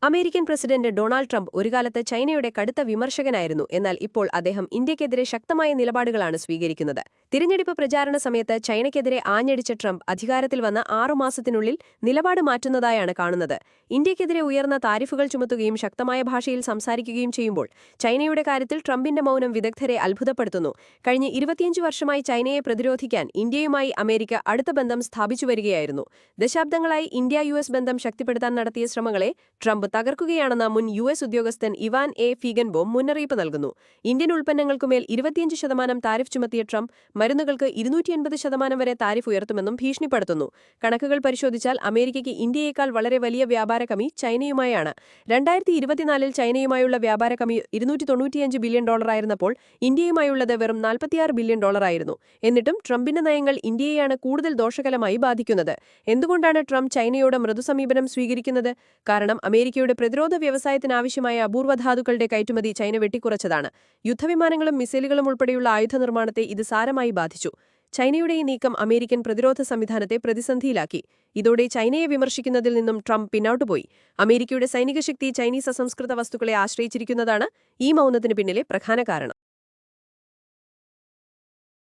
American president Donald Trump ഒരുകാലത്ത് ചൈനയുടെ കടുത്ത വിമർശകനായിരുന്നു. എന്നാൽ ഇപ്പോൾ അദ്ദേഹം ഇന്ത്യക്കെതിരെ ശക്തമായ നിലപാടുകളാണ് സ്വീകരിക്കുന്നത്. തിരഞ്ഞെടുപ്പ് പ്രചാരണ സമയത്ത് ചൈനയ്ക്കെതിരെ ആഞ്ഞടിച്ച ട്രംപ് അധികാരത്തിൽ വന്ന 6 മാസത്തിനുള്ളിൽ നിലപാട് മാറ്റുന്നതായാണ് കാണുന്നത്. ഇന്ത്യക്കെതിരെ ഉയർന്ന താരിഫുകൾ ചുമത്തുകയും ശക്തമായ ഭാഷയിൽ സംസാരിക്കുകയും ചെയ്യുമ്പോൾ ചൈനയുടെ കാര്യത്തിൽ ട്രംപിന്റെ മൗനം വിദഗ്ധരെ അത്ഭുതപ്പെടുത്തുന്നു. കഴിഞ്ഞ 25 വർഷമായി ചൈനയെ പ്രതിരോധിക്കാൻ ഇന്ത്യയുമായി അമേരിക്ക അടുത്ത ബന്ധം സ്ഥാപിച്ചുവരികയായിരുന്നു. ദശാബ്ദങ്ങളായി ഇന്ത്യ-യുഎസ് ബന്ധം ശക്തിപ്പെടുത്താൻ നടത്തിയ ശ്രമങ്ങളെ ട്രംപ് തകർക്കുകയാണെന്ന മുൻ യുഎസ് ഉദ്യോഗസ്ഥൻ ഇവാൻ എ ഫീഗൻബോം മുന്നറിയിപ്പ് നൽകുന്നു. ഇന്ത്യൻ ഉൽപ്പന്നങ്ങൾക്കുമേൽ 25% താരിഫ് ചുമത്തിയ ട്രംപ് മരുന്നുകൾക്ക് 280% വരെ താരിഫ് ഉയർത്തുമെന്നും ഭീഷണിപ്പെടുത്തുന്നു. കണക്കുകൾ പരിശോധിച്ചാൽ അമേരിക്കയ്ക്ക് ഇന്ത്യയേക്കാൾ വളരെ വലിയ വ്യാപാര കമ്മി ചൈനയുമായാണ്. 2024-ൽ ചൈനയുമായുള്ള വ്യാപാര കമ്മി $295 ബില്യൺ ആയിരുന്നപ്പോൾ ഇന്ത്യയുമായുള്ളത് വെറും $46 ബില്യൺ ആയിരുന്നു. എന്നിട്ടും ട്രംപിന്റെ നയങ്ങൾ ഇന്ത്യയെയാണ് കൂടുതൽ ദോഷകരമായി ബാധിക്കുന്നത്. എന്തുകൊണ്ടാണ് ട്രംപ് ചൈനയോട് മൃദുസമീപനം സ്വീകരിക്കുന്നത്? കാരണം അമേരിക്കയുടെ പ്രതിരോധ വ്യവസായത്തിനാവശ്യമായ അപൂർവധാതുക്കളുടെ കയറ്റുമതി ചൈന വെട്ടിക്കുറച്ചതാണ്. യുദ്ധവിമാനങ്ങളും മിസൈലുകളും ഉൾപ്പെടെയുള്ള ആയുധ നിർമ്മാണത്തെ ഇത് സാരമായി ബാധിച്ചു. ചൈനയുടെ ഈ നീക്കം അമേരിക്കൻ പ്രതിരോധ സംവിധാനത്തെ പ്രതിസന്ധിയിലാക്കി. ഇതോടെ ചൈനയെ വിമർശിക്കുന്നതിൽ നിന്നും ട്രംപ് പിന്നോട്ടുപോയി. അമേരിക്കയുടെ സൈനിക ശക്തി ചൈനീസ് അസംസ്കൃത വസ്തുക്കളെ ആശ്രയിച്ചിരിക്കുന്നതാണ് ഈ മൗനത്തിന് പിന്നിലെ പ്രധാന കാരണം.